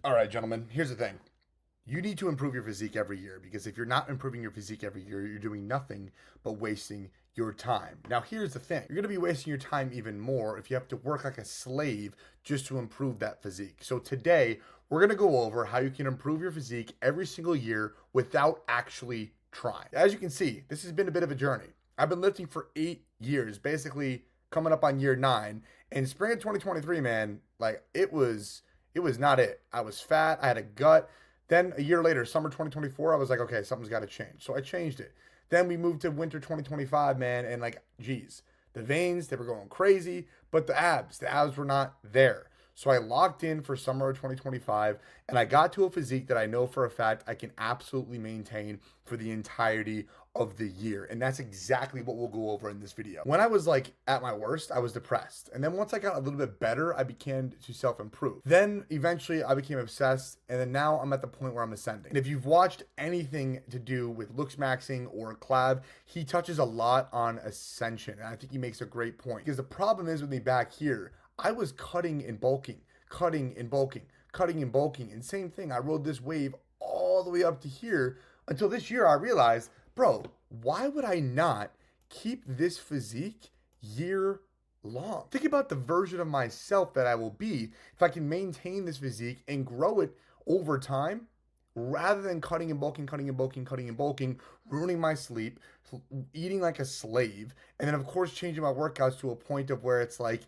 All right, gentlemen, here's the thing. You need to improve your physique every year because if you're not improving your physique every year, you're doing nothing but wasting your time. Now, here's the thing. You're going to be wasting your time even more if you have to work like a slave just to improve that physique. So today, we're going to go over how you can improve your physique every single year without actually trying. As you can see, this has been a bit of a journey. I've been lifting for 8 years, basically coming up on year 9. And spring of 2023, man, like it was not it. I was fat. I had a gut. Then a year later, summer 2024, I was like, okay, something's got to change. So I changed it. Then we moved to winter 2025, man, and like, geez, the veins, they were going crazy, but the abs were not there. So I locked in for summer of 2025, and I got to a physique that I know for a fact I can absolutely maintain for the entirety of the year. And that's exactly what we'll go over in this video. When I was like at my worst, I was depressed. And then once I got a little bit better, I began to self-improve. Then eventually I became obsessed. And then now I'm at the point where I'm ascending. And if you've watched anything to do with looks maxing or Clav, he touches a lot on ascension. And I think he makes a great point because the problem is with me back here, I was cutting and bulking, cutting and bulking, cutting and bulking. And same thing, I rode this wave all the way up to here until this year I realized, bro, why would I not keep this physique year long? Think about the version of myself that I will be if I can maintain this physique and grow it over time rather than cutting and bulking, cutting and bulking, cutting and bulking, ruining my sleep, eating like a slave, and then of course changing my workouts to a point of where it's like,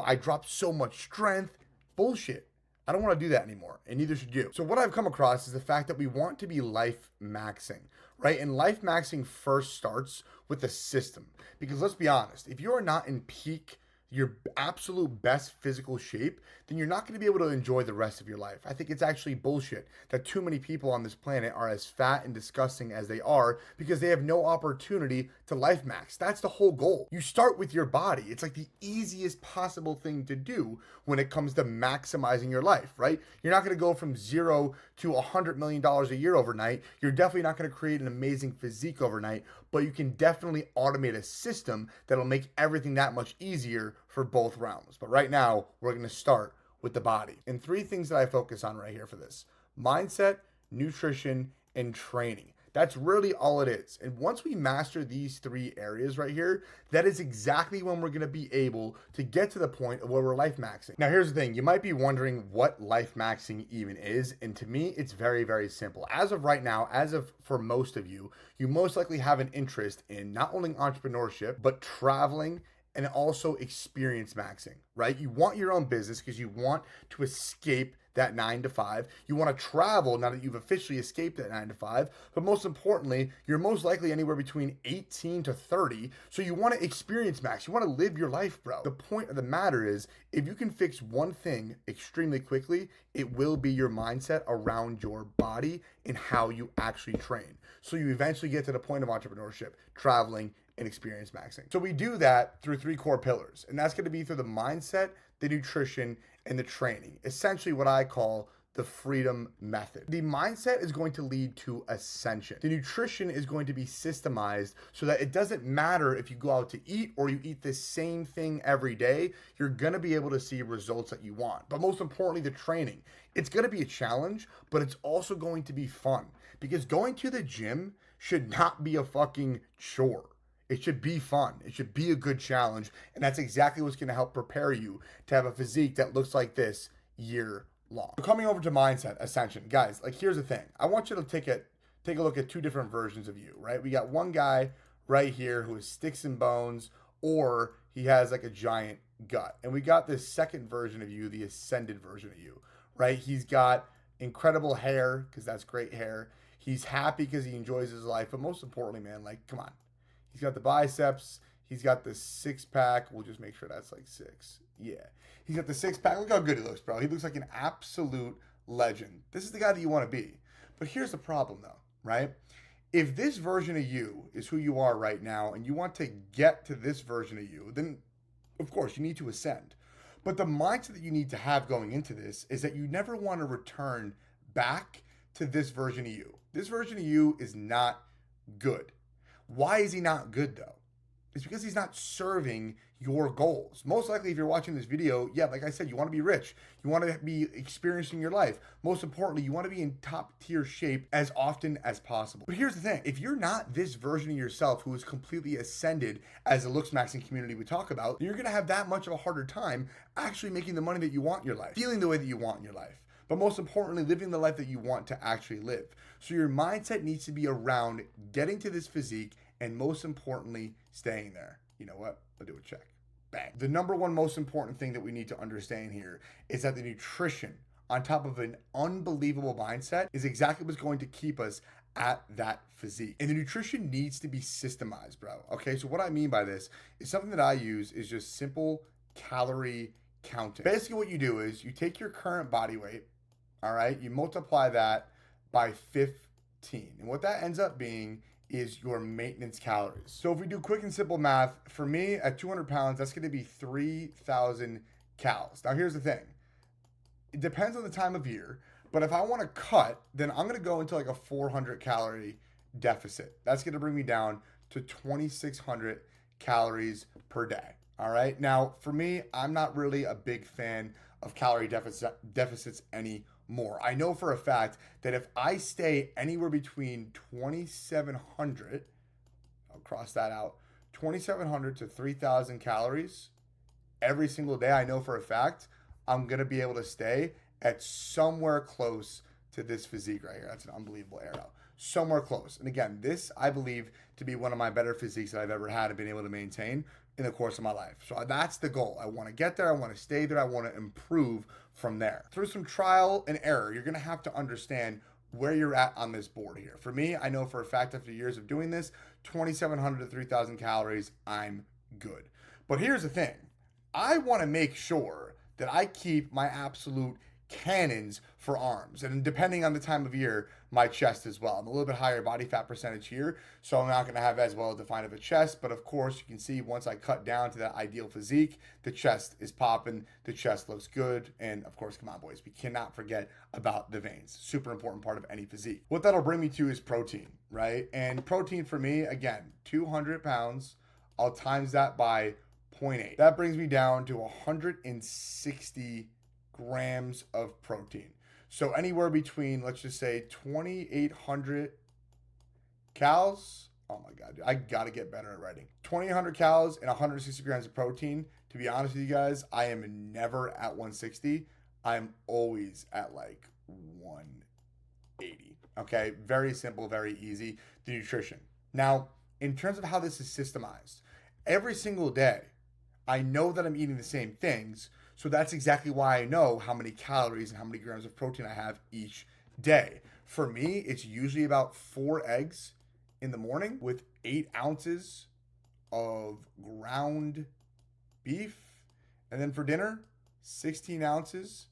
I dropped so much strength. Bullshit. I don't want to do that anymore, and neither should you. So what I've come across is the fact that we want to be life maxing, right? And life maxing first starts with a system. Because let's be honest, if you are not in peak, your absolute best physical shape, then you're not going to be able to enjoy the rest of your life. I think it's actually bullshit that too many people on this planet are as fat and disgusting as they are because they have no opportunity to life max. That's the whole goal. You start with your body. It's like the easiest possible thing to do when it comes to maximizing your life, right? You're not going to go from zero to $100 million a year overnight. You're definitely not going to create an amazing physique overnight, but you can definitely automate a system that'll make everything that much easier for both realms. But right now, we're going to start with the body. And 3 things that I focus on right here for this: mindset, nutrition, and training. That's really all it is. And once we master these 3 areas right here, that is exactly when we're going to be able to get to the point of where we're life maxing. Now, here's the thing. You might be wondering what life maxing even is. And to me, it's very, very simple. As of right now, for most of you, you most likely have an interest in not only entrepreneurship, but traveling and also experience maxing, right? You want your own business because you want to escape that 9 to 5. You want to travel now that you've officially escaped that 9 to 5. But most importantly, you're most likely anywhere between 18 to 30. So you want to experience max. You want to live your life, bro. The point of the matter is, if you can fix one thing extremely quickly, it will be your mindset around your body and how you actually train. So you eventually get to the point of entrepreneurship, traveling, and experience maxing. So we do that through 3 core pillars, and that's going to be through the mindset, the nutrition, and the training. Essentially what I call the freedom method. The mindset is going to lead to ascension. The nutrition is going to be systemized so that it doesn't matter if you go out to eat or you eat the same thing every day, you're going to be able to see results that you want. But most importantly, the training. It's going to be a challenge, but it's also going to be fun because going to the gym should not be a fucking chore. It should be fun. It should be a good challenge. And that's exactly what's going to help prepare you to have a physique that looks like this year long. So coming over to mindset, ascension. Guys, like here's the thing. I want you to take a look at 2 different versions of you, right? We got one guy right here who is sticks and bones, or he has like a giant gut. And we got this second version of you, the ascended version of you, right? He's got incredible hair because that's great hair. He's happy because he enjoys his life. But most importantly, man, like, come on. He's got the biceps. He's got the 6-pack. We'll just make sure that's like 6. Yeah. He's got the 6-pack. Look how good he looks, bro. He looks like an absolute legend. This is the guy that you want to be. But here's the problem, though, right? If this version of you is who you are right now and you want to get to this version of you, then, of course, you need to ascend. But the mindset that you need to have going into this is that you never want to return back to this version of you. This version of you is not good. Why is he not good though? It's because he's not serving your goals. Most likely, if you're watching this video, yeah, like I said, you want to be rich. You want to be experiencing your life. Most importantly, you want to be in top tier shape as often as possible. But here's the thing. If you're not this version of yourself who is completely ascended as the looks maxing community we talk about, you're going to have that much of a harder time actually making the money that you want in your life, feeling the way that you want in your life, but most importantly, living the life that you want to actually live. So your mindset needs to be around getting to this physique and most importantly, staying there. You know what? I'll do a check. Bang. The number one most important thing that we need to understand here is that the nutrition, on top of an unbelievable mindset, is exactly what's going to keep us at that physique. And the nutrition needs to be systemized, bro. Okay, so what I mean by this is something that I use is just simple calorie counting. Basically, what you do is you take your current body weight, all right, you multiply that by 15. And what that ends up being is your maintenance calories. So if we do quick and simple math, for me at 200 pounds, that's gonna be 3,000 calories. Now here's the thing. It depends on the time of year, but if I wanna cut, then I'm gonna go into like a 400 calorie deficit. That's gonna bring me down to 2,600 calories per day. All right. Now, for me, I'm not really a big fan of calorie deficits anymore. I know for a fact that if I stay anywhere between 2,700, I'll cross that out, 2,700 to 3,000 calories every single day, I know for a fact I'm going to be able to stay at somewhere close to this physique right here. That's an unbelievable arrow. Somewhere close. And again, this I believe to be one of my better physiques that I've ever had and been able to maintain in the course of my life. So that's the goal. I want to get there. I want to stay there. I want to improve from there. Through some trial and error, you're going to have to understand where you're at on this board here. For me, I know for a fact after years of doing this, 2,700 to 3,000 calories, I'm good. But here's the thing. I want to make sure that I keep my absolute cannons for arms, and depending on the time of year, my chest as well. I'm a little bit higher body fat percentage here, so I'm not going to have as well defined of a chest, but of course you can see once I cut down to that ideal physique, the chest is popping, the chest looks good, and of course, come on boys, we cannot forget about the veins. Super important part of any physique. What that'll bring me to is protein, right? And protein for me, again, 200 pounds, I'll times that by 0.8. That brings me down to 160 grams of protein. So anywhere between, let's just say 2,800 calories. Oh my God, dude, I gotta get better at writing. 2,800 calories and 160 grams of protein. To be honest with you guys, I am never at 160. I'm always at like 180. Okay, very simple, very easy. The nutrition. Now, in terms of how this is systemized, every single day, I know that I'm eating the same things. So that's exactly why I know how many calories and how many grams of protein I have each day. For me, it's usually about 4 eggs in the morning with 8 ounces of ground beef. And then for dinner, 16 ounces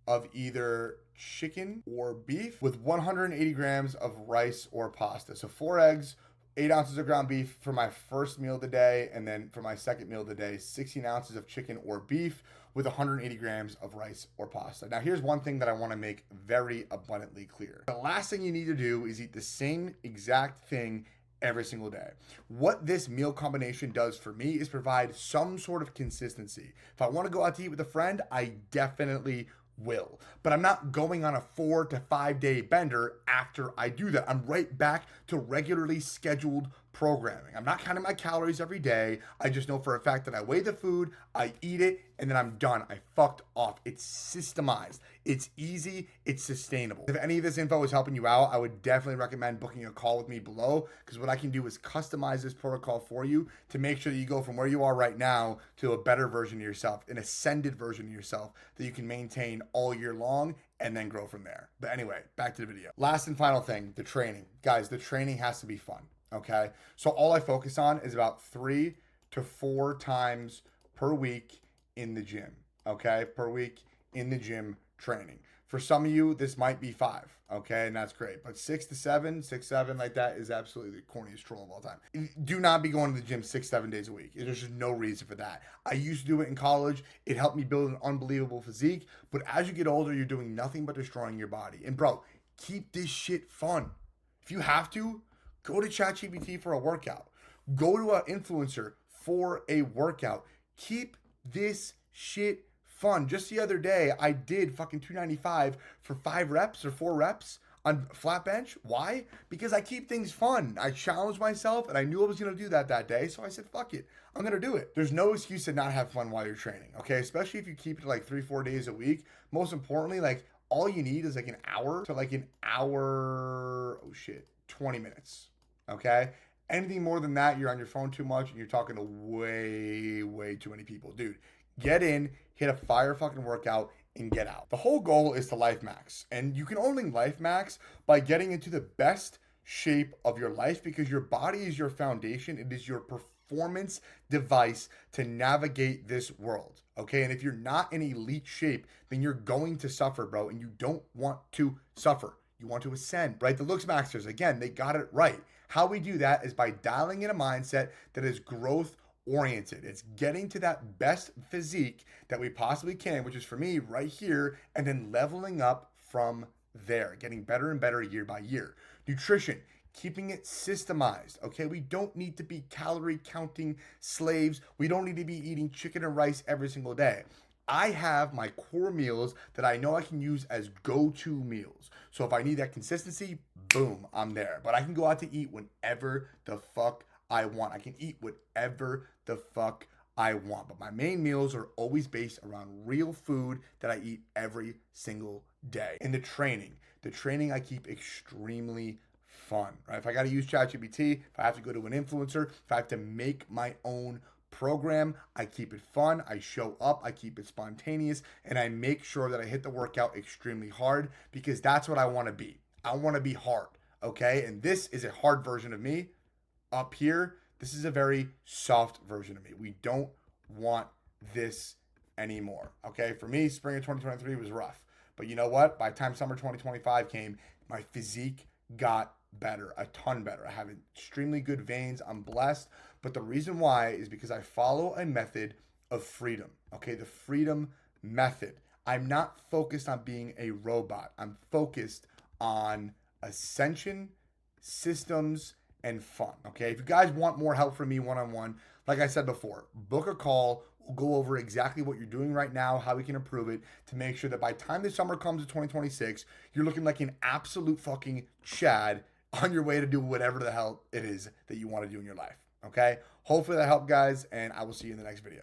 of either chicken or beef with 180 grams of rice or pasta. So 4 eggs, 8 ounces of ground beef for my first meal of the day, and then for my second meal of the day, 16 ounces of chicken or beef with 180 grams of rice or pasta. Now, here's one thing that I want to make very abundantly clear. The last thing you need to do is eat the same exact thing every single day. What this meal combination does for me is provide some sort of consistency. If I want to go out to eat with a friend, I definitely will. But I'm not going on a 4 to 5 day bender after I do that. I'm right back to regularly scheduled programming. I'm not counting my calories every day. I just know for a fact that I weigh the food, I eat it, and then I'm done. I fucked off. It's systemized. It's easy. It's sustainable. If any of this info is helping you out, I would definitely recommend booking a call with me below, because what I can do is customize this protocol for you to make sure that you go from where you are right now to a better version of yourself, an ascended version of yourself that you can maintain all year long and then grow from there. But anyway, back to the video. Last and final thing, the training. Guys, the training has to be fun. Okay, so all I focus on is about 3 to 4 times per week in the gym. Okay, per week in the gym training. For some of you, this might be 5. Okay, and that's great. But 6 to 7, 6, 7 like that is absolutely the corniest troll of all time. Do not be going to the gym 6, 7 days a week. There's just no reason for that. I used to do it in college. It helped me build an unbelievable physique. But as you get older, you're doing nothing but destroying your body. And bro, keep this shit fun. If you have to, go to ChatGPT for a workout. Go to an influencer for a workout. Keep this shit fun. Just the other day, I did fucking 295 for 5 reps or 4 reps on flat bench. Why? Because I keep things fun. I challenged myself and I knew I was going to do that day. So I said, fuck it. I'm going to do it. There's no excuse to not have fun while you're training. Okay. Especially if you keep it like 3-4 days a week. Most importantly, like all you need is like an hour to like an hour. Oh shit. 20 minutes. Okay. Anything more than that, you're on your phone too much and you're talking to way too many people. Dude, get in, hit a fire fucking workout, and get out. The whole goal is to life max. And you can only life max by getting into the best shape of your life, because your body is your foundation. It is your performance device to navigate this world. Okay. And if you're not in elite shape, then you're going to suffer, bro. And you don't want to suffer. You want to ascend, right? The Looks Maxers, again, they got it right. How we do that is by dialing in a mindset that is growth oriented. It's getting to that best physique that we possibly can, which is for me right here, and then leveling up from there, getting better and better year by year. Nutrition, keeping it systemized. Okay, we don't need to be calorie counting slaves. We don't need to be eating chicken and rice every single day. I have my core meals that I know I can use as go-to meals. So if I need that consistency, boom, I'm there. But I can go out to eat whenever the fuck I want. I can eat whatever the fuck I want. But my main meals are always based around real food that I eat every single day. And the training I keep extremely fun, right? If I got to use ChatGPT, if I have to go to an influencer, if I have to make my own program, I keep it fun, I show up, I keep it spontaneous, and I make sure that I hit the workout extremely hard, because that's what I want to be. I want to be hard, okay? And this is a hard version of me. Up here, this is a very soft version of me. We don't want this anymore, okay? For me, spring of 2023 was rough. But you know what? By the time summer 2025 came, my physique got better, a ton better. I have extremely good veins. I'm blessed. But the reason why is because I follow a method of freedom, okay? The freedom method. I'm not focused on being a robot. I'm focused on ascension, systems, and fun, okay? If you guys want more help from me one-on-one, like I said before, book a call. We'll go over exactly what you're doing right now, how we can improve it to make sure that by the time the summer comes to 2026, you're looking like an absolute fucking Chad on your way to do whatever the hell it is that you want to do in your life, okay? Hopefully that helped, guys, and I will see you in the next video.